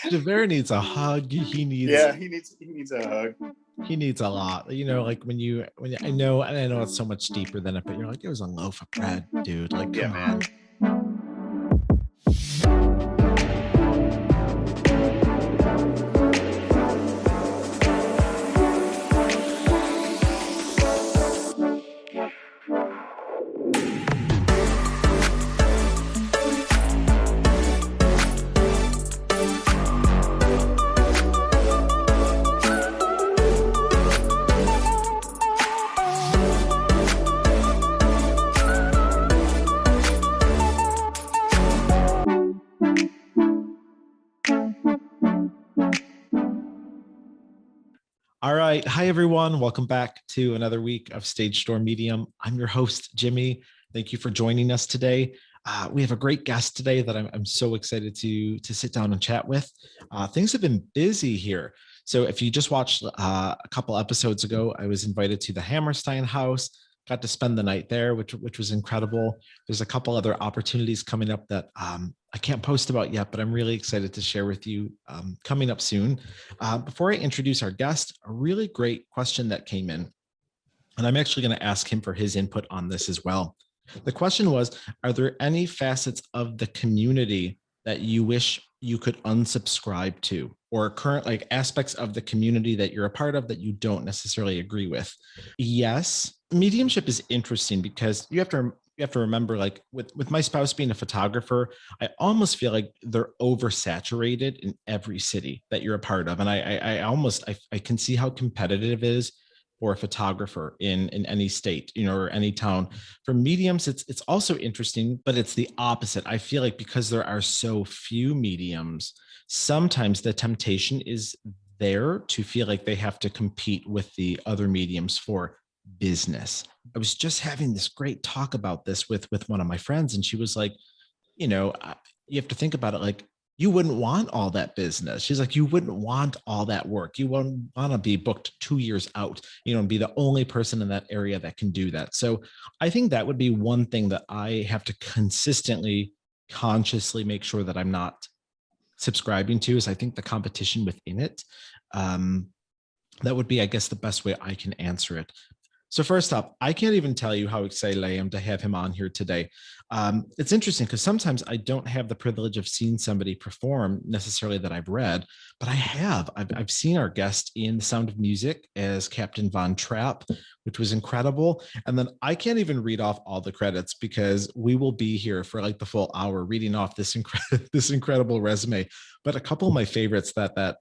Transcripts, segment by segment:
Javert needs a hug. He needs Yeah, he needs a hug. he needs a lot. Like when I know, and I know it's so much deeper than it, but you're like, it was a loaf of bread, dude. Like, Yeah, come man. on. All right. Hi, everyone. Welcome back to another week of Stage Store Medium. I'm your host, Jimmy. Thank you for joining us today. We have a great guest today that I'm so excited to sit down and chat with. Things have been busy here. So if you just watched a couple episodes ago, I was invited to the Hammerstein house, got to spend the night there, which was incredible. There's a couple other opportunities coming up that I can't post about yet, but I'm really excited to share with you coming up soon. Before I introduce our guest, a really great question that came in, and I'm actually going to ask him for his input on this as well. The question was, are there any facets of the community that you wish you could unsubscribe to, or current like aspects of the community that you're a part of that you don't necessarily agree with? Yes, mediumship is interesting because you have to remember, like with my spouse being a photographer, I almost feel like they're oversaturated in every city that you're a part of. And I can see how competitive it is for a photographer in any state, or any town. For mediums, it's also interesting, but it's the opposite. I feel like because there are so few mediums, sometimes the temptation is there to feel like they have to compete with the other mediums for business. I was just having this great talk about this with one of my friends, and she was like, you know, you have to think about it like you wouldn't want all that business. She's like, you wouldn't want all that work. You wouldn't want to be booked 2 years out, and be the only person in that area that can do that. So I think that would be one thing that I have to consistently, consciously make sure that I'm not subscribing to, is I think the competition within it. That would be, I guess, the best way I can answer it. So first up, I can't even tell you how excited I am to have him on here today. It's interesting because sometimes I don't have the privilege of seeing somebody perform necessarily that I've read, but I have. I've seen our guest in The Sound of Music as Captain Von Trapp, which was incredible. And then I can't even read off all the credits because we will be here for like the full hour reading off this incredible resume. But a couple of my favorites that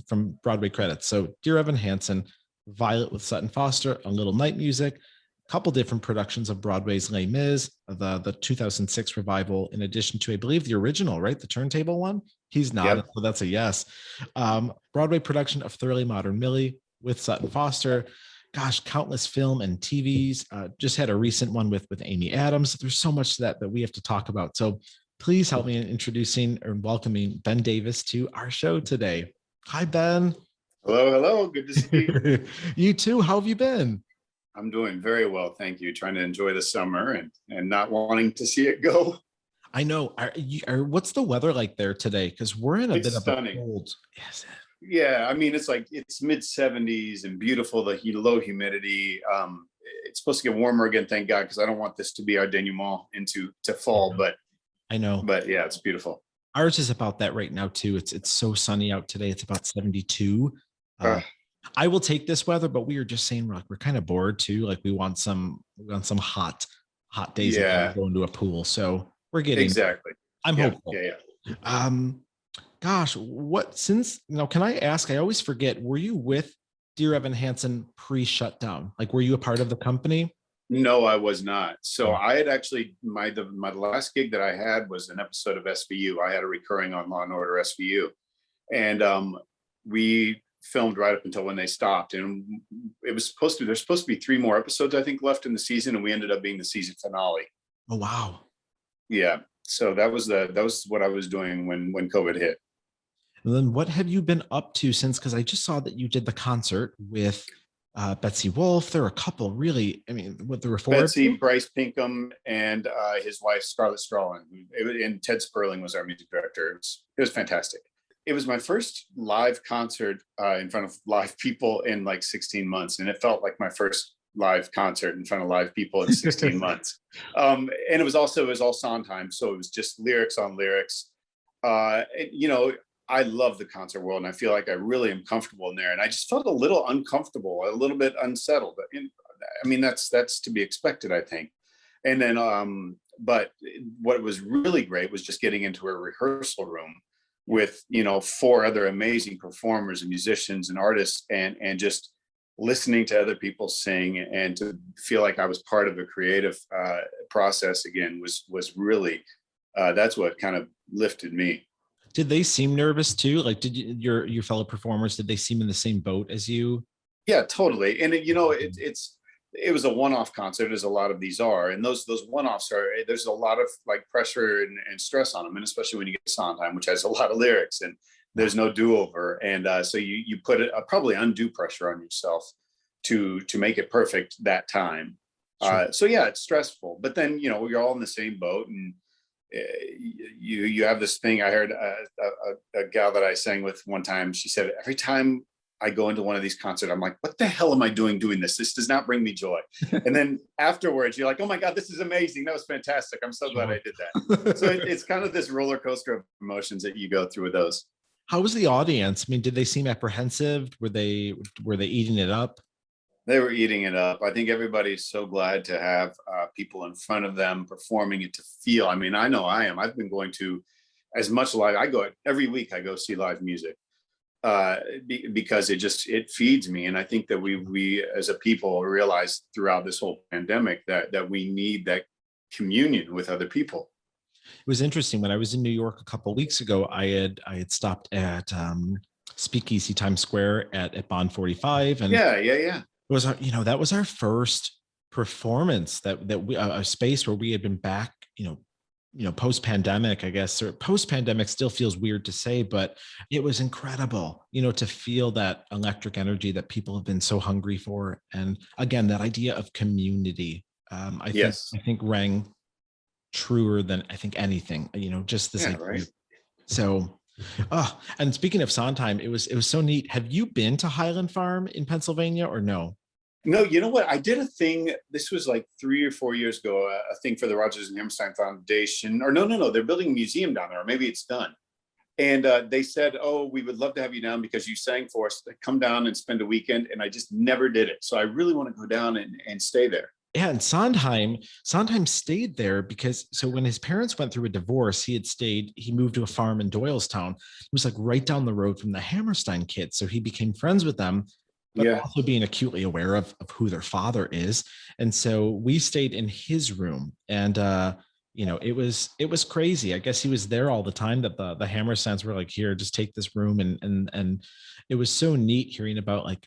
from Broadway credits. So Dear Evan Hansen, Violet with Sutton Foster, A Little Night Music, a couple different productions of Broadway's Les Mis, the 2006 revival, in addition to, I believe, the original, right? The turntable one. He's not, Yep. so that's a yes. Broadway production of Thoroughly Modern Millie with Sutton Foster. Gosh, countless film and TVs. Just had a recent one with Amy Adams. There's so much that we have to talk about. So please help me in introducing or welcoming Ben Davis to our show today. Hi, Ben. Hello, hello. Good to see you. You too. How have you been? I'm doing very well, thank you. Trying to enjoy the summer and not wanting to see it go. I know. What's the weather like there today? Because we're in a bit It's of a stunning. cold. Yes. Yeah, I mean, it's mid 70s and beautiful. The low humidity. It's supposed to get warmer again, thank God, because I don't want this to be our denouement into fall. I know. But yeah, it's beautiful. Ours is about that right now too. It's so sunny out today. It's about 72. Uh, I will take this weather, but we are just saying we're kind of bored too. Like we want some hot days yeah, going to a pool. So we're getting exactly. I'm Yeah, hopeful. yeah. Gosh, can I ask? I always forget. Were you with Dear Evan Hansen pre-shutdown? Like, were you a part of the company? No, I was not. So I had actually my last gig that I had was an episode of SVU. I had a recurring on Law and Order SVU, and we filmed right up until when they stopped. And there's supposed to be 3 more episodes, I think, left in the season, and we ended up being the season finale. Oh wow! Yeah. So that was what I was doing when COVID hit. And then what have you been up to since? Because I just saw that you did the concert with Betsy Wolf. There were a couple really, I mean, what there were 4? Betsy, Bryce Pinkham, and his wife, Scarlett Strallen. And Ted Sperling was our music director. It was fantastic. it was my first live concert in front of live people in like 16 months. And it felt like my first live concert in front of live people in 16 months. And it was all Sondheim. So it was just lyrics on lyrics. I love the concert world, and I feel like I really am comfortable in there. And I just felt a little uncomfortable, a little bit unsettled. I mean, that's to be expected, I think. And then, but what was really great was just getting into a rehearsal room with, 4 other amazing performers and musicians and artists, and just listening to other people sing, and to feel like I was part of a creative process again was really, that's what kind of lifted me. Did they seem nervous too? Like, did your fellow performers, did they seem in the same boat as you? Yeah, totally. And it was a one-off concert, as a lot of these are, and those one-offs there's a lot of like pressure and stress on them, and especially when you get Sondheim, which has a lot of lyrics and there's no do-over, and so you put probably undue pressure on yourself to make it perfect that time. Sure. So yeah, it's stressful, but then you're all in the same boat, and you have this thing. I heard a gal that I sang with one time. She said, every time I go into one of these concerts, I'm like, what the hell am I doing this? This does not bring me joy. And then afterwards, you're like, oh my God, this is amazing. That was fantastic. I'm so glad I did that. So it's kind of this roller coaster of emotions that you go through with those. How was the audience? I mean, did they seem apprehensive? Were they eating it up? They were eating it up. I think everybody's so glad to have people in front of them performing it, to feel. I mean, I know I am. I've been going to as much live. I go every week. I go see live music because it feeds me. And I think that we as a people realize throughout this whole pandemic that we need that communion with other people. It was interesting when I was in New York a couple of weeks ago. I had stopped at Speakeasy Times Square at Bond 45, and yeah. It was that was our first performance that we a space where we had been back, post pandemic, I guess, or post pandemic still feels weird to say, but it was incredible, to feel that electric energy that people have been so hungry for. And again, that idea of community, I think rang truer than I think anything, just this. Yeah, right. So, and speaking of Sondheim, it was so neat. Have you been to Highland Farm in Pennsylvania or no? No, you know what? I did a thing. This was like 3 or 4 years ago, a thing for the Rodgers and Hammerstein Foundation. Or no, they're building a museum down there, or maybe it's done. And they said, oh, we would love to have you down because you sang for us. Come down and spend a weekend. And I just never did it. So I really want to go down and stay there. Yeah, and Sondheim stayed there because when his parents went through a divorce, he moved to a farm in Doylestown. It was like right down the road from the Hammerstein kids. So he became friends with them, but also being acutely aware of who their father is. And so we stayed in his room, and it was crazy. I guess he was there all the time, that the Hammersteins were like, here, just take this room. And it was so neat hearing about like,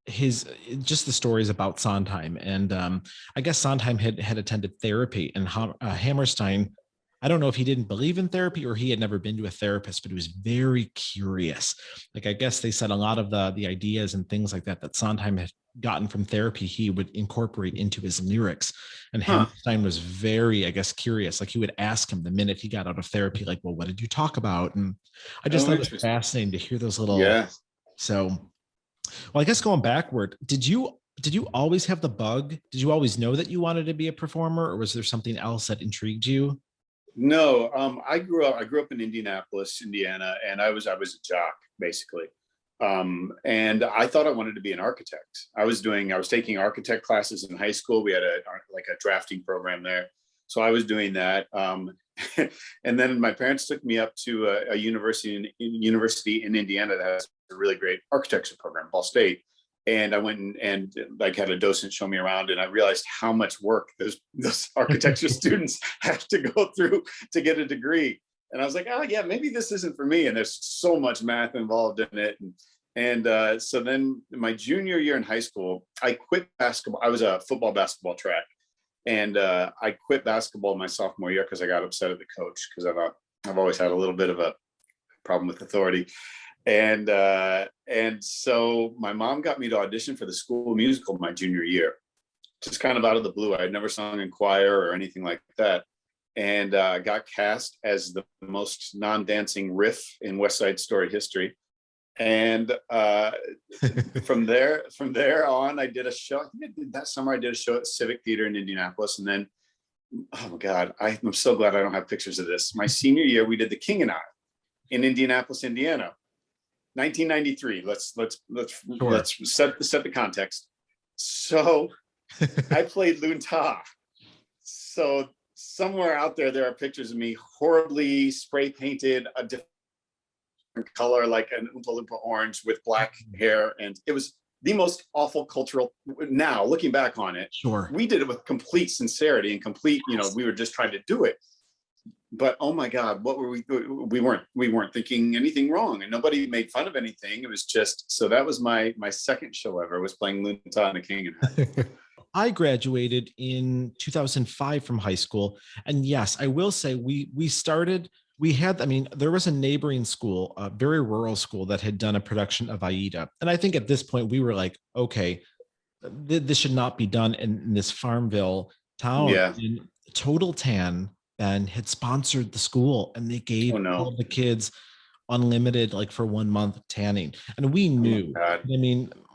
just the stories about Sondheim. And I guess Sondheim had attended therapy, and Hammerstein, I don't know if he didn't believe in therapy or he had never been to a therapist, but he was very curious. Like, I guess they said a lot of the ideas and things like that Sondheim had gotten from therapy, he would incorporate into his lyrics. And Hammerstein was very, I guess, curious. Like, he would ask him the minute he got out of therapy, like, well, what did you talk about? And I just thought it was fascinating to hear those little, so, well, I guess going backward, did you always have the bug? Did you always know that you wanted to be a performer, or was there something else that intrigued you? No, I grew up in Indianapolis, Indiana, and I was a jock basically. And I thought I wanted to be an architect. I was taking architect classes in high school. We had a drafting program there. So I was doing that. And then my parents took me up to a university in Indiana that has a really great architecture program, Ball State. And I went and like had a docent show me around, and I realized how much work those architecture students have to go through to get a degree. And I was like, oh yeah, maybe this isn't for me. And there's so much math involved in it. And so then my junior year in high school, I quit basketball. I was a football basketball track. And I quit basketball my sophomore year because I got upset at the coach, because I've always had a little bit of a problem with authority. And so my mom got me to audition for the school musical my junior year, just kind of out of the blue. I had never sung in choir or anything like that. and got cast as the most non-dancing riff in West Side Story history. And from there on, I did a show. I think I did that summer. I did a show at Civic Theater in Indianapolis, and then, oh my God, I'm so glad I don't have pictures of this. My senior year, we did The King and I in Indianapolis, Indiana, 1993. Let's set the context. So I played Loon Ta. So somewhere out there are pictures of me horribly spray painted a different color, like an Oompa Loompa orange with black hair. And it was the most awful cultural, now looking back on it, Sure. We did it with complete sincerity and complete, we were just trying to do it. But oh my God, what were we weren't thinking anything wrong, and nobody made fun of anything. It was just, so that was my second show ever, was playing Loon Ta and the King and I. I graduated in 2005 from high school. And yes, I will say there was a neighboring school, a very rural school, that had done a production of Aida. And I think at this point we were like, okay, this should not be done in this Farmville town. Yeah. And Total Tan Ben had sponsored the school, and they gave all the kids unlimited, like for 1 month, tanning. And we knew,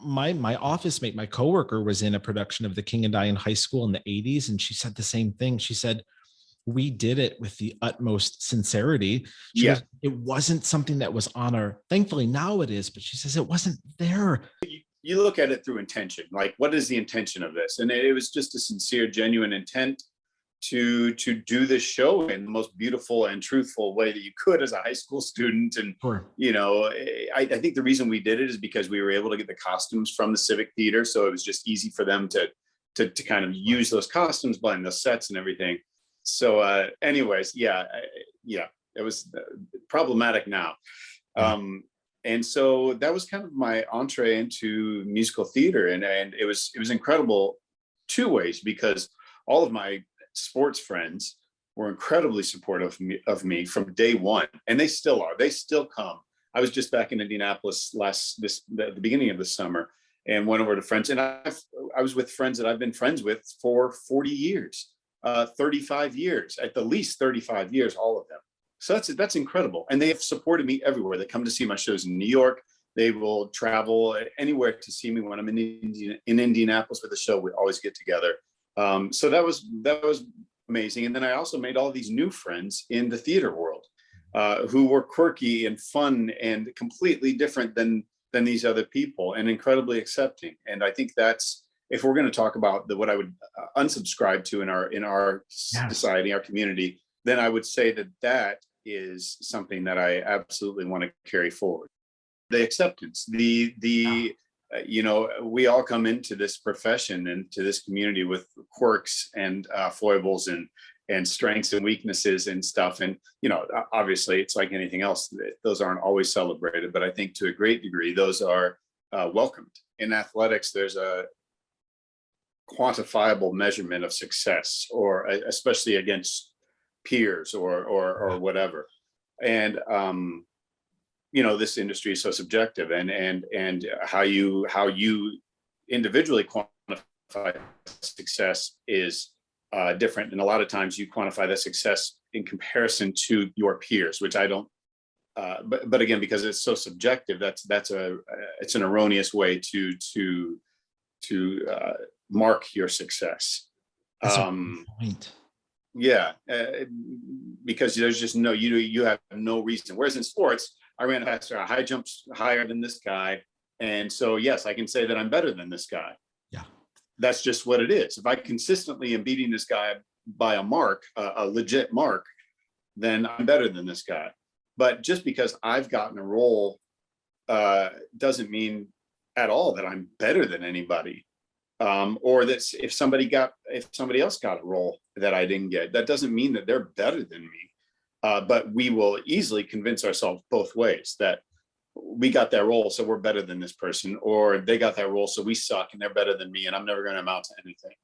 my office mate, my coworker, was in a production of The King and I in high school in the 80s. And she said the same thing. She said, we did it with the utmost sincerity. She goes, it wasn't something that was on our, thankfully now it is, but she says it wasn't there. You look at it through intention. Like, what is the intention of this? And it was just a sincere, genuine intent to do this show in the most beautiful and truthful way that you could as a high school student. And, sure. I think the reason we did it is because we were able to get the costumes from the Civic Theater. So it was just easy for them to kind of use those costumes, blend the sets and everything. So anyways, it was problematic now. And so that was kind of my entree into musical theater. And it was incredible two ways, because all of my sports friends were incredibly supportive of me from day one. And they still are. They still come. I was just back in Indianapolis the beginning of the summer, and went over to friends. And I was with friends that I've been friends with for 40 years, 35 years, at the least 35 years, all of them. So that's incredible. And they have supported me everywhere. They come to see my shows in New York. They will travel anywhere to see me. When I'm in Indianapolis with a show, we always get together. So that was amazing. And then I also made all these new friends in the theater world, who were quirky and fun and completely different than these other people, and incredibly accepting. And I think that's, if we're going to talk about what I would unsubscribe to in our society, our community, then I would say that is something that I absolutely want to carry forward. The acceptance, we all come into this profession and to this community with quirks and foibles and strengths and weaknesses and stuff. And, obviously it's like anything else, those aren't always celebrated, but I think to a great degree, those are welcomed. In athletics, there's a quantifiable measurement of success, or especially against peers or whatever. And, this industry is so subjective, and how you individually quantify success is different. And a lot of times you quantify that success in comparison to your peers, which I don't, but again, because it's so subjective, it's an erroneous way to mark your success. That's a good point. Because there's just you have no reason. Whereas in sports, I ran faster, I high jumps higher than this guy. And so, yes, I can say that I'm better than this guy. Yeah. That's just what it is. If I consistently am beating this guy by a mark, a legit mark, then I'm better than this guy. But just because I've gotten a role doesn't mean at all that I'm better than anybody. Or that if somebody else got a role that I didn't get, that doesn't mean that they're better than me. But we will easily convince ourselves both ways, that we got that role, so we're better than this person, or they got that role, so we suck and they're better than me, and I'm never going to amount to anything.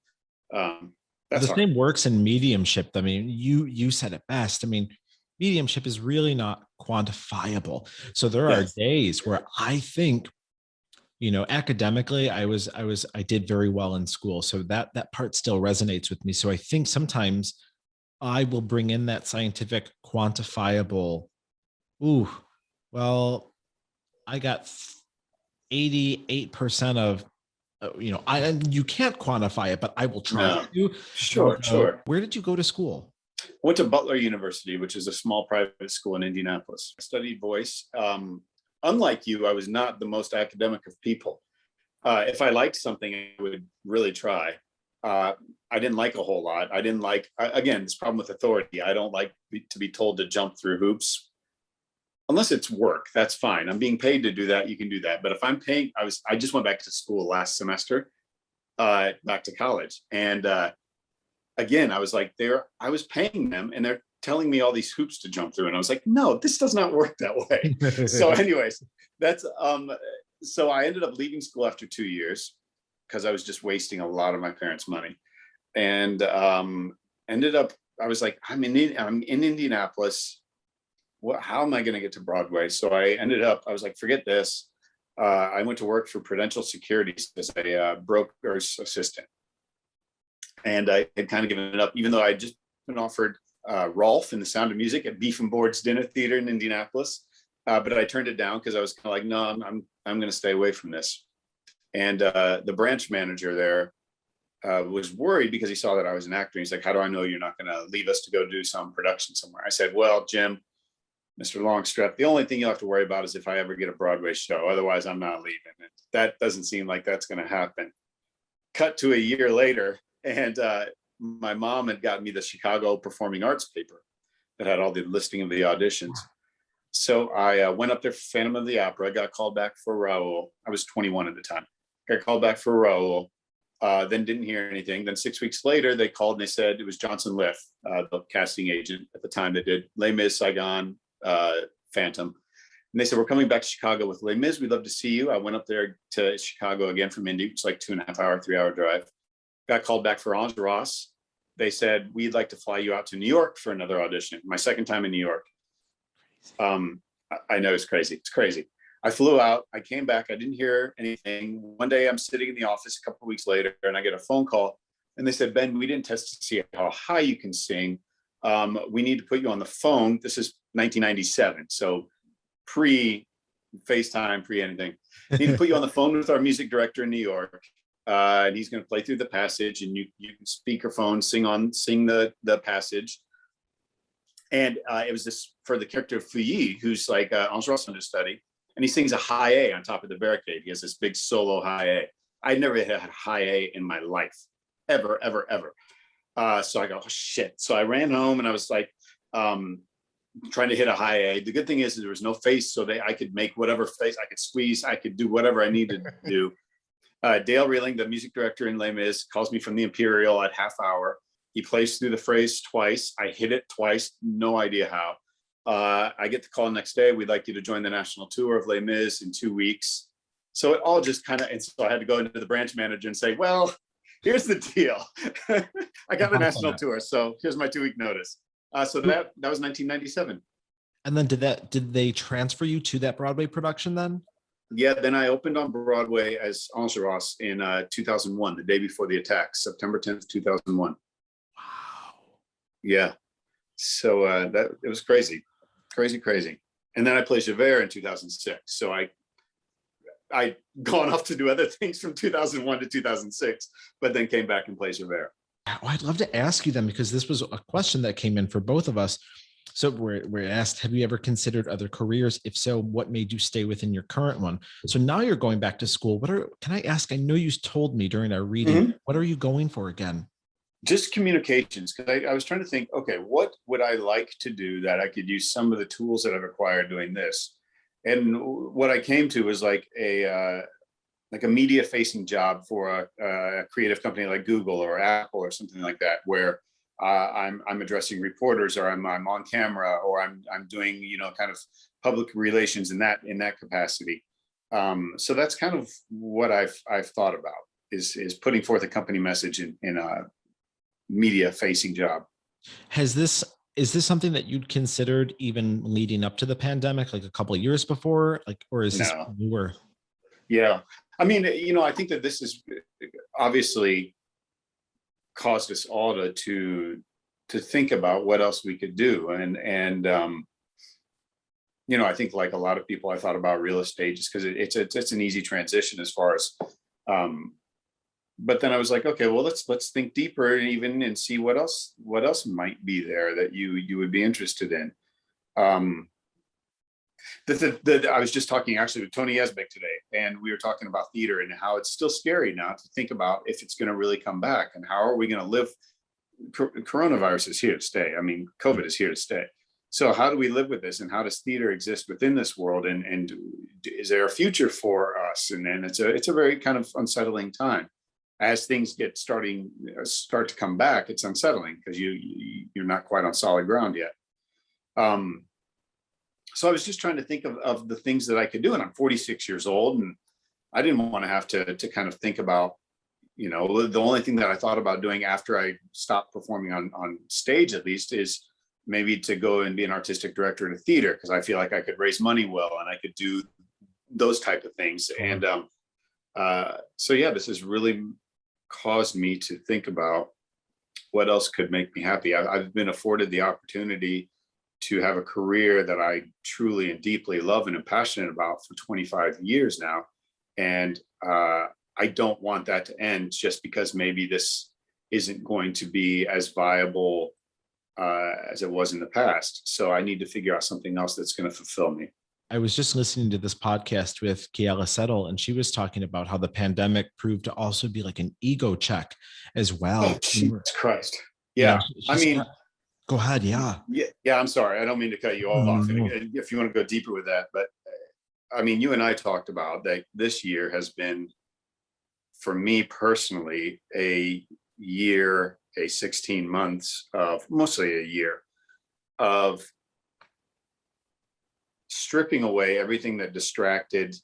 The same works in mediumship. I mean, you said it best. I mean, mediumship is really not quantifiable. So there are days where I think, academically, I did very well in school. So that part still resonates with me. So I think sometimes I will bring in that scientific quantifiable. Ooh, well, I got 88% of, and you can't quantify it, but I will try No, to. sure, sure. Where did you go to school? Went to Butler University, which is a small private school in Indianapolis. I studied voice. Unlike you, I was not the most academic of people. If I liked something, I would really try. I didn't like a whole lot. I didn't like, again, this problem with authority. I don't like to be told to jump through hoops. Unless it's work, that's fine. I'm being paid to do that. You can do that. But if I'm paying, I just went back to school last semester, back to college. And again, I was like, I was paying them and they're telling me all these hoops to jump through. And I was like, no, this does not work that way. So anyways, so I ended up leaving school after 2 years because I was just wasting a lot of my parents' money. And ended up, I was like, I'm in Indianapolis. How am I going to get to Broadway? So I was like, forget this. I went to work for Prudential Securities as a broker's assistant. And I had kind of given it up, even though I had just been offered Rolf in The Sound of Music at Beef and Board's Dinner Theater in Indianapolis. But I turned it down because I was kind of like, no, I'm going to stay away from this. And the branch manager there was worried because he saw that I was an actor. He's like, how do I know you're not going to leave us to go do some production somewhere? I said, well, Jim, Mr. Longstrap, the only thing you'll have to worry about is if I ever get a Broadway show. Otherwise, I'm not leaving. And that doesn't seem like that's going to happen. Cut to a year later, and my mom had gotten me the Chicago Performing Arts paper that had all the listing of the auditions. So I went up there for Phantom of the Opera, got called back for Raoul. I was 21 at the time. Got called back for Raoul, then didn't hear anything. Then 6 weeks later, they called and they said it was Johnson Liff, the casting agent at the time that did Les Mis, Saigon, Phantom. And they said, we're coming back to Chicago with Les Mis. We'd love to see you. I went up there to Chicago again from Indy, which is like 2.5 hour, 3 hour drive. Got called back for Ross. They said, we'd like to fly you out to New York for another audition. My second time in New York. I know it's crazy. It's crazy. I flew out. I came back. I didn't hear anything. One day I'm sitting in the office a couple of weeks later and I get a phone call and they said, Ben, we didn't test to see how high you can sing. We need to put you on the phone. This is 1997. So pre-FaceTime, pre-anything. Need to put you on the phone with our music director in New York. And he's going to play through the passage and you can speakerphone, sing the passage. And it was this for the character of Fouilly, who's like Enjolras understudy. And he sings a high A on top of the barricade. He has this big solo high A. I never had a high A in my life, ever, ever, ever. So I go, oh, shit. So I ran home and I was like, trying to hit a high A. The good thing is there was no face, so I could make whatever face I could squeeze. I could do whatever I needed to do. Dale Reeling, the music director in Les Mis, calls me from the Imperial at half hour. He plays through the phrase twice. I hit it twice, no idea how. I get the call next day. We'd like you to join the national tour of Les Mis in 2 weeks. So it all just kind of, and so I had to go into the branch manager and say, well, here's the deal. I got a national tour, so here's my 2-week notice. So that was 1997. And then did they transfer you to that Broadway production then? Yeah, then I opened on Broadway as Enjolras in 2001, the day before the attack, September 10th, 2001. Wow. Yeah. So it was crazy. And then I played Javert in 2006. So I'd gone off to do other things from 2001 to 2006, but then came back and played Javert. Oh, I'd love to ask you then, because this was a question that came in for both of us. So we're asked, have you ever considered other careers? If so, what made you stay within your current one? So now you're going back to school. Can I ask, I know you told me during our reading, what are you going for again? Just communications, because I was trying to think, okay, what would I like to do that I could use some of the tools that I've acquired doing this? And what I came to was like a media facing job for a creative company like Google or Apple or something like that, where I'm addressing reporters, or I'm on camera, or I'm doing, kind of public relations in that capacity. So that's kind of what I've thought about is putting forth a company message in a media facing job. Is this something that you'd considered even leading up to the pandemic, like a couple of years before, or is this newer? Yeah. I mean, I think that this is obviously caused us all to think about what else we could do. And you know, I think like a lot of people, I thought about real estate just because it's an easy transition as far as, but then I was like, okay, well, let's think deeper and see what else might be there that you would be interested in. I was just talking actually with Tony Esbeck today, and we were talking about theater and how it's still scary now to think about if it's going to really come back and how are we going to live. Coronavirus is here to stay. I mean, COVID is here to stay. So how do we live with this, and how does theater exist within this world? And is there a future for us? And then it's a very kind of unsettling time as things start to come back. It's unsettling because you're not quite on solid ground yet. So I was just trying to think of the things that I could do, and I'm 46 years old, and I didn't want to have to kind of think about, you know, the only thing that I thought about doing after I stopped performing on stage, at least, is maybe to go and be an artistic director in a theater, because I feel like I could raise money well and I could do those type of things. And so yeah, this has really caused me to think about what else could make me happy. I've been afforded the opportunity to have a career that I truly and deeply love and am passionate about for 25 years now. And I don't want that to end just because maybe this isn't going to be as viable as it was in the past. So I need to figure out something else that's going to fulfill me. I was just listening to this podcast with Kiala Settle, and she was talking about how the pandemic proved to also be like an ego check as well. Oh, Jesus Christ. Yeah. I mean, go ahead. Yeah. Yeah. I'm sorry. I don't mean to cut you off. No. If you want to go deeper with that, but I mean, you and I talked about that this year has been, for me personally, a year, 16 months of, mostly a year of stripping away everything that distracted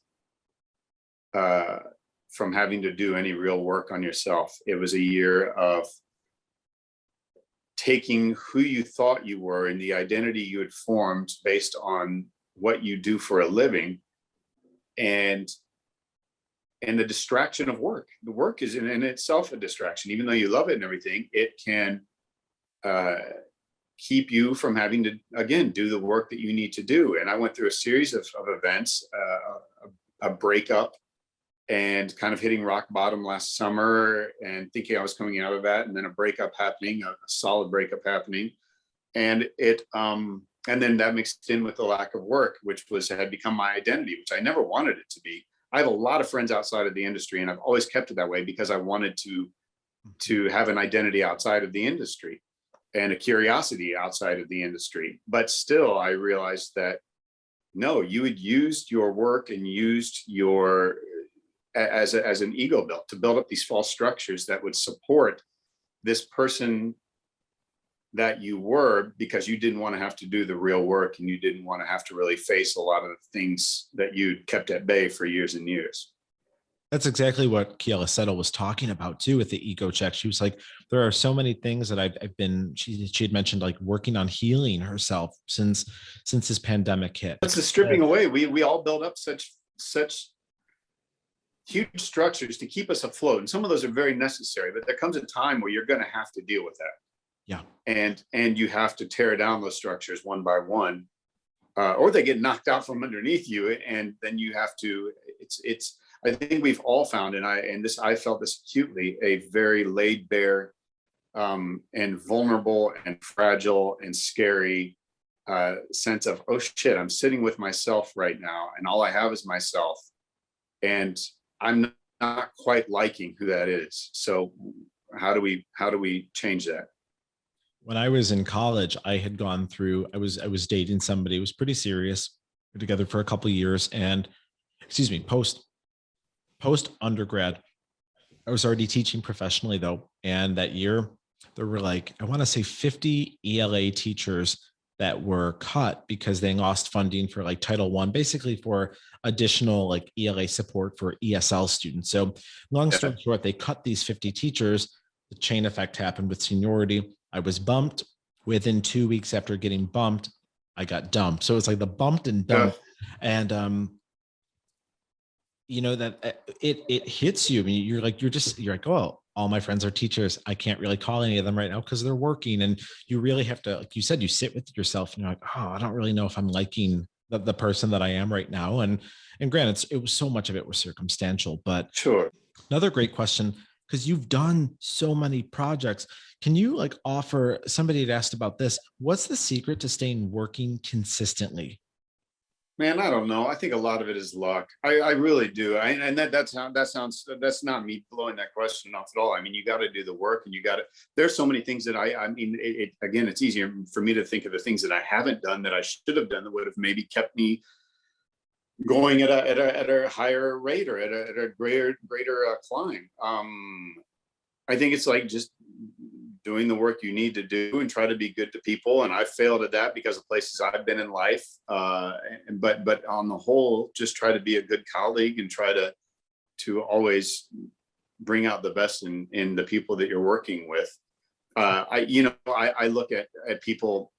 from having to do any real work on yourself. It was a year of taking who you thought you were and the identity you had formed based on what you do for a living, and the distraction of work. The work is in itself a distraction. Even though you love it and everything, it can keep you from having to, again, do the work that you need to do. And I went through a series of events, a breakup, and kind of hitting rock bottom last summer and thinking I was coming out of that, and then a breakup happening, a solid breakup happening. And and then that mixed in with the lack of work, which had become my identity, which I never wanted it to be. I have a lot of friends outside of the industry, and I've always kept it that way because I wanted to have an identity outside of the industry and a curiosity outside of the industry. But still, I realized that no, you had used your work and used your as an ego built to build up these false structures that would support this person that you were, because you didn't want to have to do the real work, and you didn't want to have to really face a lot of the things that you'd kept at bay for years and years. That's exactly what Kiala Settle was talking about too with the ego check. She was like, there are so many things that I've been, she had mentioned like working on healing herself since this pandemic hit. That's the stripping away. We all build up such huge structures to keep us afloat. And some of those are very necessary, but there comes a time where you're going to have to deal with that. Yeah. And you have to tear down those structures one by one, or they get knocked out from underneath you. And then you have to, I think we've all found, I felt this acutely, a very laid bare and vulnerable and fragile and scary sense of, oh shit, I'm sitting with myself right now, and all I have is myself. And I'm not quite liking who that is. So how do we change that? When I was in college, I had gone through, I was dating somebody. It was pretty serious. We were together for a couple of years, and post undergrad, I was already teaching professionally though. And that year there were like, I want to say 50 ELA teachers that were cut because they lost funding for like Title I, basically for additional like ELA support for ESL students. So long story short, they cut these 50 teachers. The chain effect happened with seniority. I was bumped. Within 2 weeks after getting bumped, I got dumped. So it's like the bumped and dumped. And you know, that it hits you. I mean, you're like, oh, all my friends are teachers. I can't really call any of them right now because they're working. And you really have to, like you said, you sit with yourself and you're like, oh, I don't really know if I'm liking the person that I am right now. And granted, it was so much of it was circumstantial, but Sure. another great question, because you've done so many projects. Can you like offer, somebody had asked about this, what's the secret to staying working consistently? Man, I don't know. I think a lot of it is luck. I really do. And that's not me blowing that question off at all. I mean, you got to do the work, and you got to. There's so many things that I mean, again, it's easier for me to think of the things that I haven't done that I should have done that would have maybe kept me going at a higher rate or at a greater climb. I think it's like just doing the work you need to do and try to be good to people. And I failed at that because of places I've been in life. But on the whole, just try to be a good colleague and try to always bring out the best in the people that you're working with. I look at people,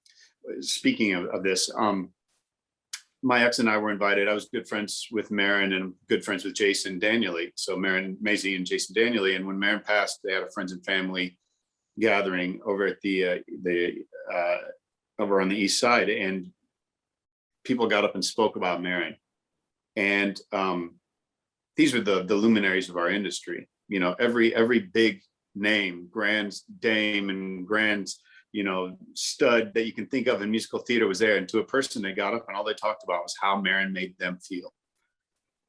speaking of this, my ex and I were invited. I was good friends with Marin and good friends with Jason Daniely. So Marin Mazzie and Jason Daniely. And when Marin passed, they had a friends and family gathering over at the over on the east side, and people got up and spoke about Marin. And these were the luminaries of our industry. You know, every big name, grand dame and grand, you know, stud that you can think of in musical theater was there. And to a person, they got up and all they talked about was how Marin made them feel.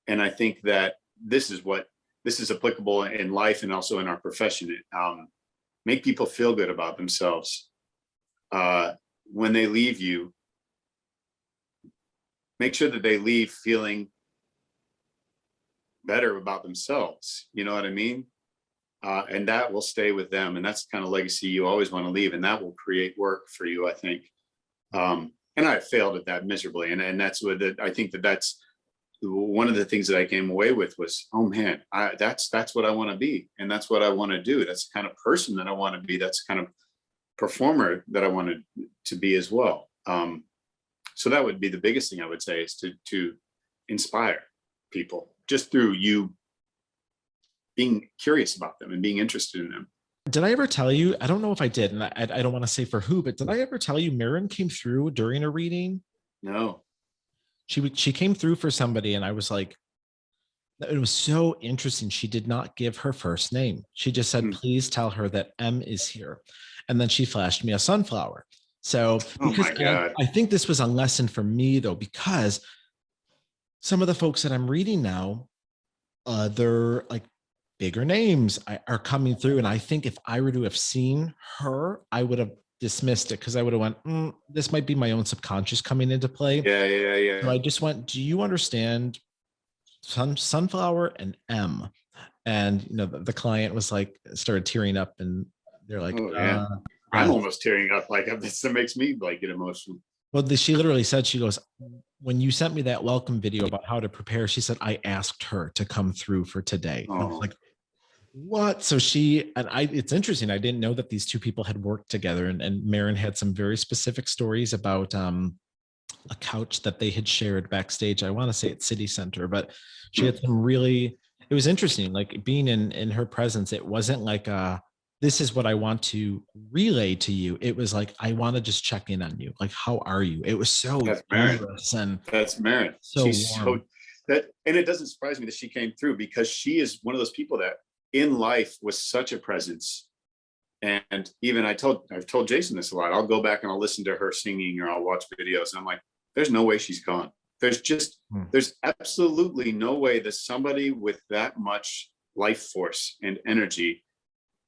And I think that this is applicable in life and also in our profession. Make people feel good about themselves. When they leave you, make sure that they leave feeling better about themselves. You know what I mean? And that will stay with them. And that's the kind of legacy you always want to leave. And that will create work for you, I think. And I failed at that miserably. And that's what I think that's one of the things that I came away with was, oh man, that's what I want to be. And that's what I want to do. That's the kind of person that I want to be. That's the kind of performer that I wanted to be as well. So that would be the biggest thing I would say, is to inspire people just through you being curious about them and being interested in them. Did I ever tell you, I don't know if I did, and I don't want to say for who, but did I ever tell you Marin came through during a reading? No. She came through for somebody, and I was like, it was so interesting. She did not give her first name. She just said, please tell her that M is here. And then she flashed me a sunflower. So because I think this was a lesson for me though, because some of the folks that I'm reading now, they're like bigger names are coming through. And I think if I were to have seen her, I would have dismissed it, because I would have went, this might be my own subconscious coming into play. Yeah. So I just went, do you understand sunflower and M? And you know, the client was like, started tearing up, and they're like, oh, yeah. I'm almost tearing up. Like, this makes me like get emotional. Well, she literally said, she goes, when you sent me that welcome video about how to prepare, she said, I asked her to come through for today. And I was like, what? So it's interesting. I didn't know that these two people had worked together, and Marin had some very specific stories about a couch that they had shared backstage. I want to say at City Center, but she had some really, it was interesting, like being in her presence. It wasn't like this is what I want to relay to you. It was like, I want to just check in on you. Like, how are you? It was so generous. And that's Marin. So she's so that, and it doesn't surprise me that she came through, because she is one of those people that in life was such a presence. And even I've told Jason this a lot. I'll go back and I'll listen to her singing, or I'll watch videos, and I'm like, there's no way she's gone. There's absolutely no way that somebody with that much life force and energy,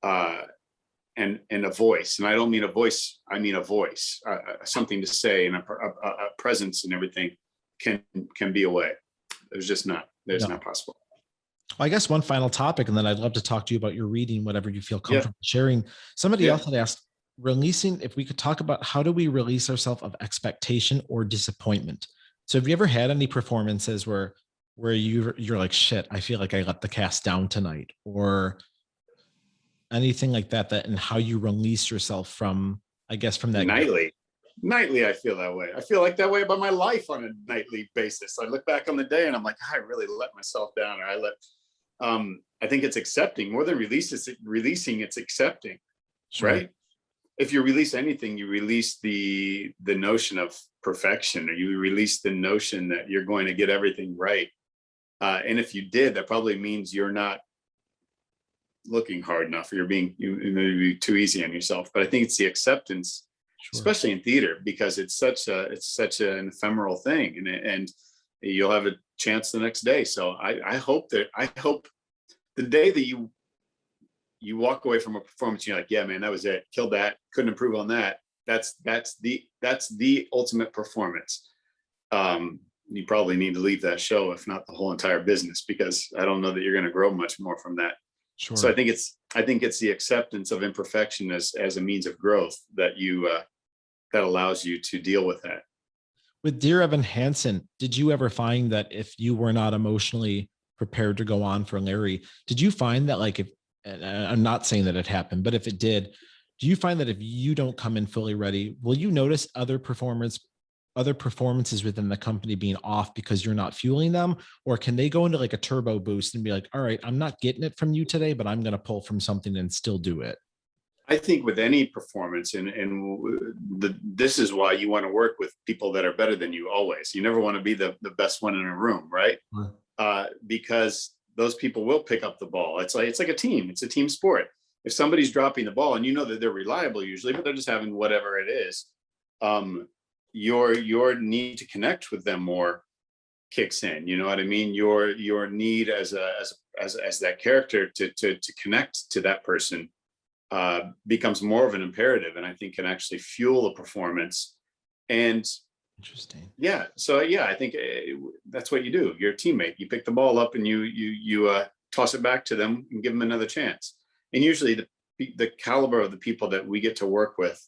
and a voice, and I don't mean a voice, I mean a voice, something to say, and a presence and everything can be away. There's not possible. Well, I guess one final topic, and then I'd love to talk to you about your reading, whatever you feel comfortable sharing. Somebody else had asked, releasing, if we could talk about how do we release ourselves of expectation or disappointment. So have you ever had any performances where you're like, shit, I feel like I let the cast down tonight, or anything like that, and how you release yourself from, I guess, from that? Nightly, I feel that way. I feel like that way about my life on a nightly basis. I look back on the day and I'm like, I really let myself down, or I think it's accepting more than releasing, it's accepting, Sure. right? If you release anything, you release the notion of perfection, or you release the notion that you're going to get everything right. And if you did, that probably means you're not looking hard enough, or you're too easy on yourself. But I think it's the acceptance, Sure. especially in theater, because it's such an ephemeral thing, and you'll have a chance the next day. So I hope the day that you walk away from a performance, you're like, yeah, man, that was it. Killed that. Couldn't improve on that. That's the ultimate performance. You probably need to leave that show, if not the whole entire business, because I don't know that you're going to grow much more from that. Sure. So I think it's the acceptance of imperfection as a means of growth that that allows you to deal with that. With Dear Evan Hansen, did you ever find that if you were not emotionally prepared to go on for Larry, did you find that, like, if, and I'm not saying that it happened, but if it did, do you find that if you don't come in fully ready, will you notice other performances within the company being off because you're not fueling them? Or can they go into like a turbo boost and be like, all right, I'm not getting it from you today, but I'm going to pull from something and still do it? I think with any performance, this is why you want to work with people that are better than you always. You never want to be the best one in a room, right? Because those people will pick up the ball. It's like a team. It's a team sport. If somebody's dropping the ball and you know that they're reliable usually, but they're just having whatever it is, your need to connect with them more kicks in. You know what I mean? Your need as that character to connect to that person becomes more of an imperative, and I think can actually fuel a performance. And Interesting. yeah, so yeah, I think that's what you do. You're a teammate. You pick the ball up and you toss it back to them and give them another chance. And usually the caliber of the people that we get to work with,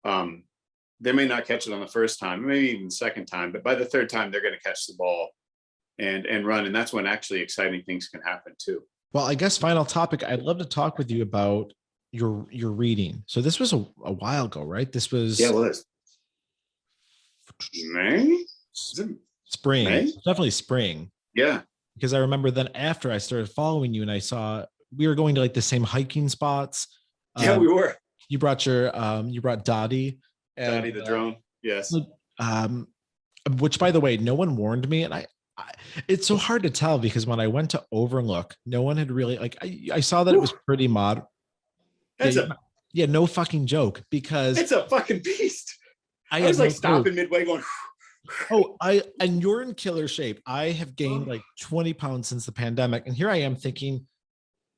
they may not catch it on the first time, maybe even the second time, but by the third time they're going to catch the ball and run, and that's when actually exciting things can happen too. Well, I guess final topic, I'd love to talk with you about your reading. So this was a while ago, right? This was it was May? Spring. May? Definitely spring. Yeah. Because I remember then after I started following you and I saw we were going to like the same hiking spots. Yeah, we were. You brought Dottie. Dottie the drone. Yes. Which, by the way, no one warned me. And I it's so hard to tell because when I went to Overlook, no one had really, like, I saw that it was pretty mod. Yeah, no fucking joke, because it's a fucking beast. I was like stopping midway going, and you're in killer shape. I have gained like 20 pounds since the pandemic. And here I am thinking,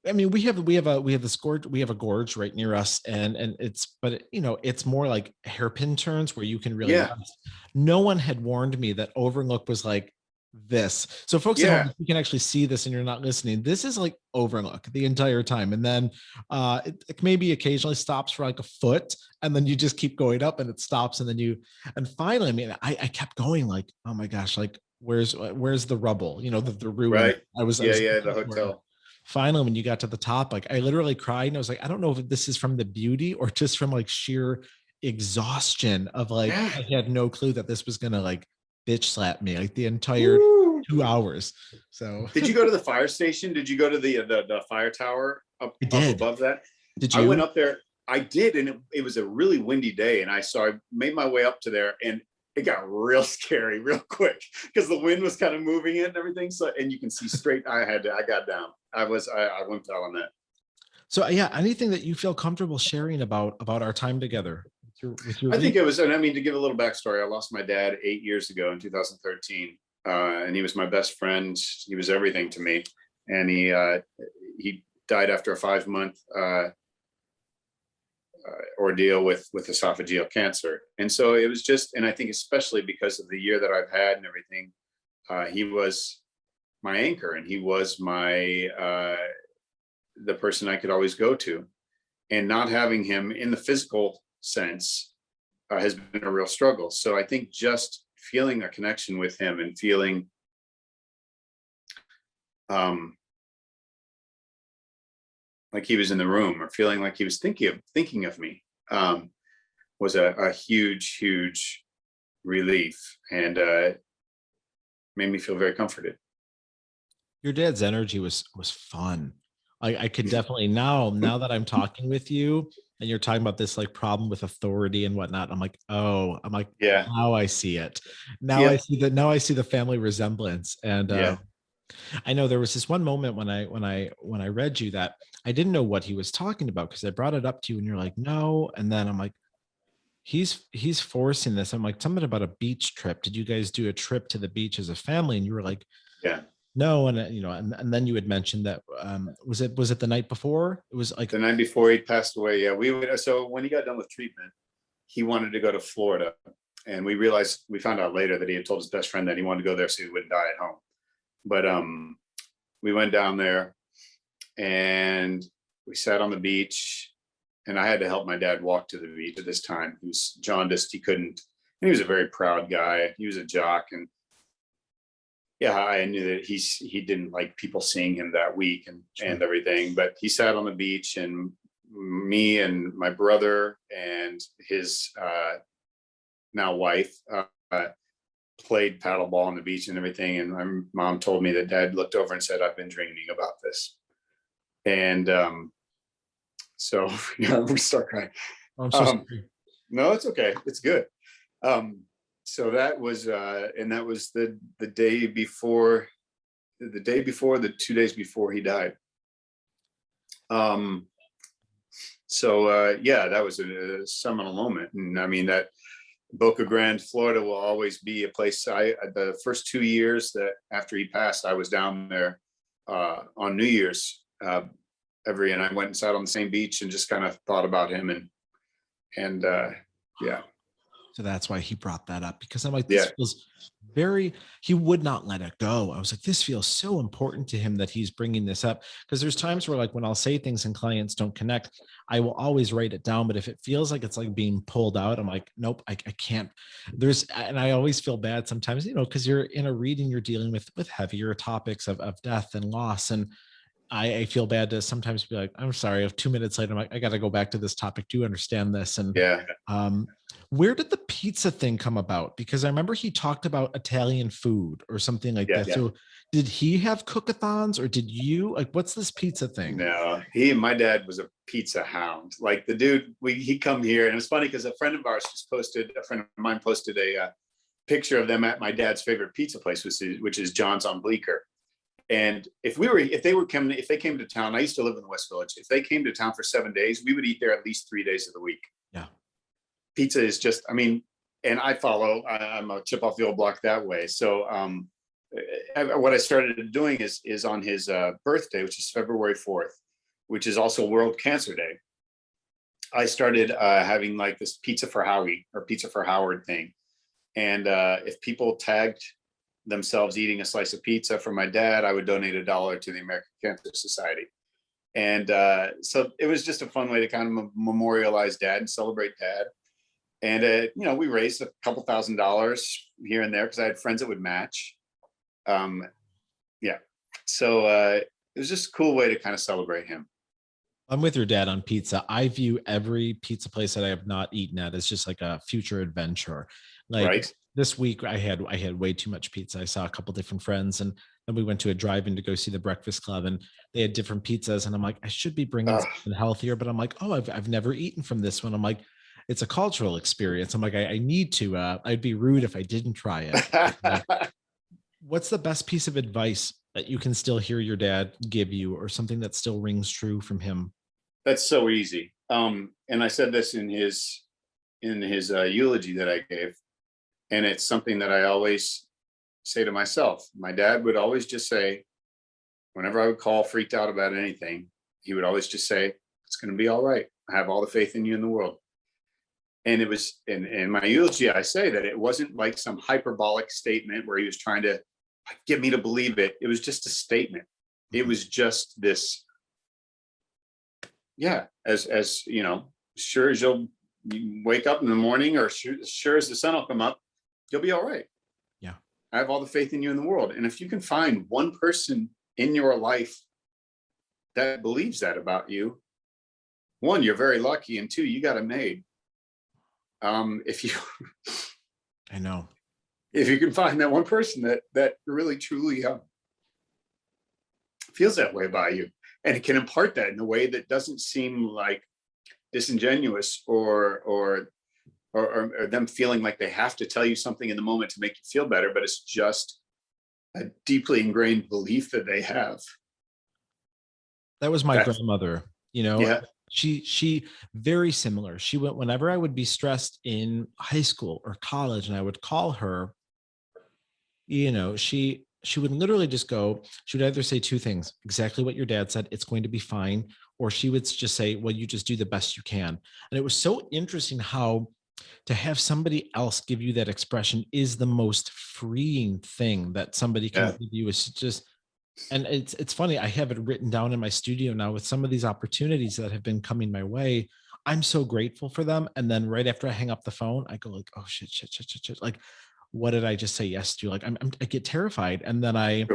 I mean, we have a gorge right near us, and it's more like hairpin turns where you can really rest. No one had warned me that Overlook was like this. So folks at home, you can actually see this and you're not listening. This is like Overlook the entire time. And then it maybe occasionally stops for like a foot, and then you just keep going up and it stops. And then and finally, I mean, I kept going like, oh my gosh, like where's the rubble, the ruin. Right. I was the hotel. Finally, when you got to the top, like I literally cried and I was like, I don't know if this is from the beauty or just from like sheer exhaustion of like, I had no clue that this was going to like bitch slap me like the entire 2 hours. So did you go to the fire station? Did you go to the fire tower up above that? Did you? I went up there. I did. And it was a really windy day. And I made my way up to there, and it got real scary real quick because the wind was kind of moving it and everything. So, and you can see straight. I got down. I went down on that. So yeah, anything that you feel comfortable sharing about our time together with your I think it was, and I mean, to give a little backstory, I lost my dad 8 years ago in 2013. And he was my best friend. He was everything to me. And he died after a 5-month ordeal with esophageal cancer. And so it was just, and I think especially because of the year that I've had and everything, he was my anchor, and he was the person I could always go to. And not having him in the physical sense has been a real struggle. So I think just feeling a connection with him and feeling like he was in the room, or feeling like he was thinking of me, was a huge relief, and made me feel very comforted. Your dad's energy was fun. I could definitely now that I'm talking with you and you're talking about this like problem with authority and whatnot, I'm like, Yeah. now I see it. Yep. Now I see the family resemblance. And Yeah. I know there was this one moment when I read you that I didn't know what he was talking about because I brought it up to you and you're like, no. And then I'm like, he's forcing this. I'm like, something about a beach trip. Did you guys do a trip to the beach as a family? And you were like, Yeah. no. And and then you had mentioned that was it the night before? It was like, The night before he passed away. Yeah. So when he got done with treatment, he wanted to go to Florida. And we found out later that he had told his best friend that he wanted to go there so he wouldn't die at home. But we went down there and we sat on the beach, and I had to help my dad walk to the beach at this time. He was jaundiced. He couldn't, and he was a very proud guy. He was a jock. And yeah, I knew that he didn't like people seeing him that weak and everything, but he sat on the beach, and me and my brother and his now wife played paddleball on the beach and everything. And my mom told me that Dad looked over and said, "I've been dreaming about this." And so yeah, we start crying. I'm so sorry. No, it's okay. It's good. So that was and that was the day before, the 2 days before he died. Yeah, that was a seminal moment. And I mean, that Boca Grande, Florida will always be a place. The first 2 years that after he passed, I was down there on New Year's and I went and sat on the same beach and just kind of thought about him. And yeah. So that's why he brought that up, because I'm like, Yeah. this feels he would not let it go. I was like, this feels so important to him that he's bringing this up. Because there's times where, like, when I'll say things and clients don't connect, I will always write it down. But if it feels like it's like being pulled out, I'm like, nope, I can't. And I always feel bad sometimes, because you're in a reading, you're dealing with heavier topics of death and loss. And I feel bad to sometimes be like, I'm sorry, if 2 minutes later, I'm like, I got to go back to this topic. Do you understand this? And Yeah. where did the pizza thing come about? Because I remember he talked about Italian food or something like that. Yeah. So did he have cookathons, or did you, like, what's this pizza thing? No, my dad was a pizza hound. Like, the dude, he'd come here, and it's funny because a friend of mine posted a picture of them at my dad's favorite pizza place, which is John's on Bleecker. And if they came to town, I used to live in the West Village. If they came to town for 7 days, we would eat there at least 3 days of the week. Yeah. Pizza is just, I mean, and I'm a chip off the old block that way. So what I started doing is on his birthday, which is February 4th, which is also World Cancer Day. I started having like this pizza for Howie or pizza for Howard thing. And if people tagged themselves eating a slice of pizza for my dad, I would donate $1 to the American Cancer Society. And so it was just a fun way to kind of memorialize Dad and celebrate Dad. And we raised a couple $1,000s here and there because I had friends that would match. Yeah. So it was just a cool way to kind of celebrate him. I'm with your dad on pizza. I view every pizza place that I have not eaten at as just like a future adventure. Like, right. This week I had way too much pizza. I saw a couple different friends, and then we went to a drive-in to go see the Breakfast Club, and they had different pizzas. And I'm like, I should be bringing something healthier, but I'm like, oh, I've never eaten from this one. I'm like, it's a cultural experience. I'm like, I need to. I'd be rude if I didn't try it. What's the best piece of advice that you can still hear your dad give you, or something that still rings true from him? That's so easy. And I said this in his eulogy that I gave. And it's something that I always say to myself. My dad would always just say, whenever I would call freaked out about anything, he would always just say, "It's going to be all right. I have all the faith in you in the world." And it was in my eulogy, I say that it wasn't like some hyperbolic statement where he was trying to get me to believe it. It was just a statement. It was just this, yeah, as sure as you wake up in the morning, or sure as the sun will come up, you'll be all right. Yeah. I have all the faith in you in the world. And if you can find one person in your life that believes that about you, one, you're very lucky, and two, you got it made. If you can find that one person that really truly feels that way by you, and it can impart that in a way that doesn't seem like disingenuous or them feeling like they have to tell you something in the moment to make you feel better, but it's just a deeply ingrained belief that they have. That was my grandmother, Yeah. She very similar. She went whenever I would be stressed in high school or college and I would call her, she would literally just go, she would either say two things, exactly what your dad said, it's going to be fine, or she would just say, well, you just do the best you can. And it was so interesting how to have somebody else give you that expression is the most freeing thing that somebody can give you. Is just, and it's funny, I have it written down in my studio now with some of these opportunities that have been coming my way. I'm so grateful for them. And then right after I hang up the phone, I go like, oh shit. Like, what did I just say yes to? Like, I get terrified. And then I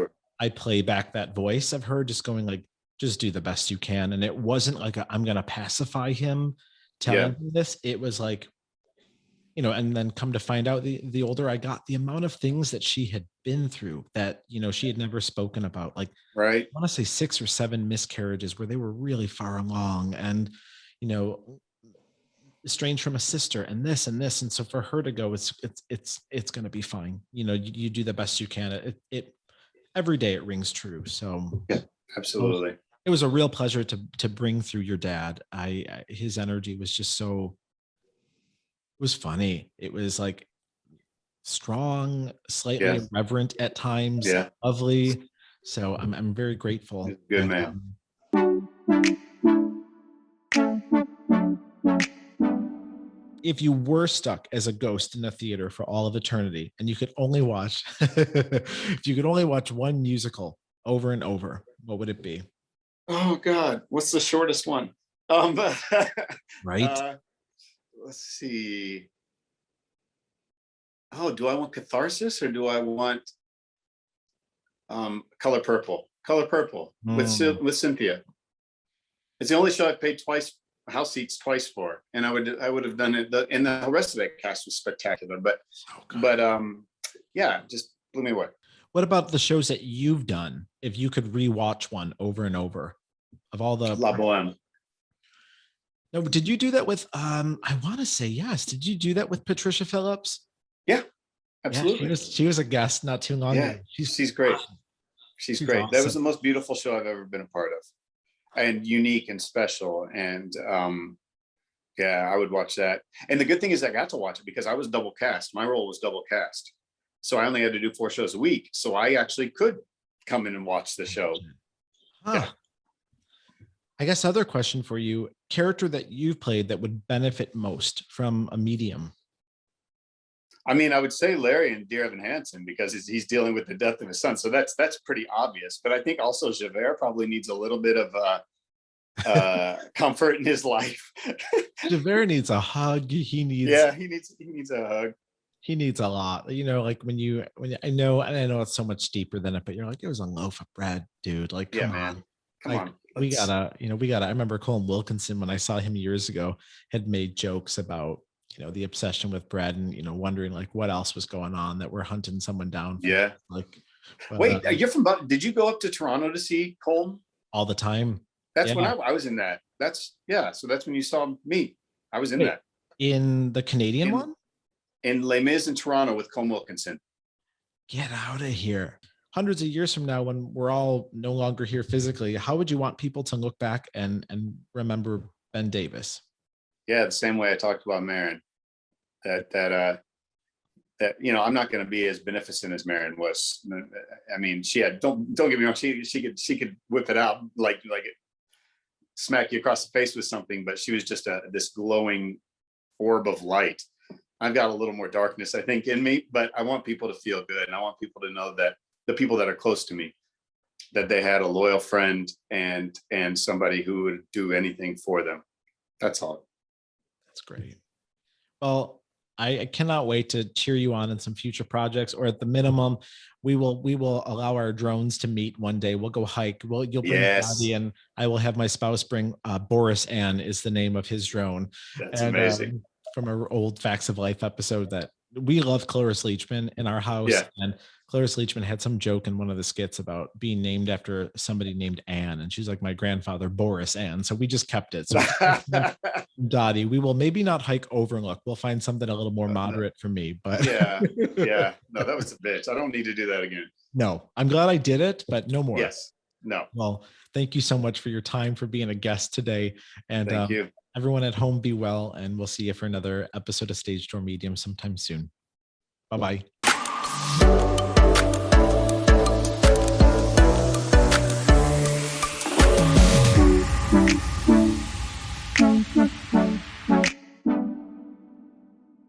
play back that voice of her just going like, just do the best you can. And it wasn't like I'm going to pacify him telling me this. It was like, and then come to find out the older I got, the amount of things that she had been through that, she had never spoken about, like, right. I want to say 6 or 7 miscarriages where they were really far along and, estranged from a sister and this and this. And so for her to go, it's going to be fine. You do the best you can. It every day it rings true. So yeah, absolutely. It was a real pleasure to bring through your dad. His energy was just so, it was funny. It was like strong, slightly irreverent at times, lovely. So I'm very grateful. Good man. If you were stuck as a ghost in a theater for all of eternity and you could only watch, if you could only watch one musical over and over, what would it be? Oh God, what's the shortest one? Right. Let's see. Oh, do I want Catharsis or do I want Color Purple? Color Purple with Cynthia. It's the only show I paid house seats twice for, and I would have done it. And the rest of that cast was spectacular, but just blew me away. What about the shows that you've done? If you could rewatch one over and over, of all the La Boheme. No, did you do that with? I want to say yes. Did you do that with Patricia Phillips? Yeah, absolutely. Yeah, she was a guest not too long ago. She's great. She's great. Awesome. That was the most beautiful show I've ever been a part of, and unique and special. And I would watch that. And the good thing is I got to watch it because I was double cast. My role was double cast, so I only had to do 4 shows a week. So I actually could come in and watch the show. Yeah. I guess other question for you, character that you've played that would benefit most from a medium? I mean, I would say Larry and Dear Evan Hansen because he's dealing with the death of his son. So that's pretty obvious. But I think also Javert probably needs a little bit of comfort in his life. Javert needs a hug. He needs a hug. He needs a lot. Like when I know it's so much deeper than it, but you're like, it was a loaf of bread, dude. Like, come on. Come on. We gotta. I remember Colin Wilkinson, when I saw him years ago, had made jokes about, the obsession with bread and, wondering like what else was going on, that we're hunting someone down. Wait, you're from, did you go up to Toronto to see Colm? All the time. That's when I was in that. So that's when you saw me. I was in that. In the Canadian one? In Les Mis in Toronto with Colm Wilkinson. Get out of here. Hundreds of years from now, when we're all no longer here physically, how would you want people to look back and remember Ben Davis? Yeah, the same way I talked about Marin. That I'm not going to be as beneficent as Marin was. I mean, she had don't get me wrong, she could whip it out like it, smack you across the face with something, but she was just this glowing orb of light. I've got a little more darkness, I think, in me, but I want people to feel good, and I want people to know that the people that are close to me, that they had a loyal friend and somebody who would do anything for them. That's all. That's great. Well, I cannot wait to cheer you on in some future projects, or at the minimum, we will allow our drones to meet one day. We'll go hike. You'll bring Bobby, and I will have my spouse bring Boris Ann is the name of his drone. That's amazing. From our old Facts of Life episode that we love Cloris Leachman in our house. Yeah. And Cloris Leachman had some joke in one of the skits about being named after somebody named Anne. And she's like, my grandfather, Boris Ann. So we just kept it. So Dottie, we will maybe not hike Overlook. We'll find something a little more moderate for me. But yeah. No, that was a bitch. I don't need to do that again. No, I'm glad I did it, but no more. Yes. No. Well, thank you so much for your time, for being a guest today. And thank you. Everyone at home, be well. And we'll see you for another episode of Stage Door Medium sometime soon. Bye-bye.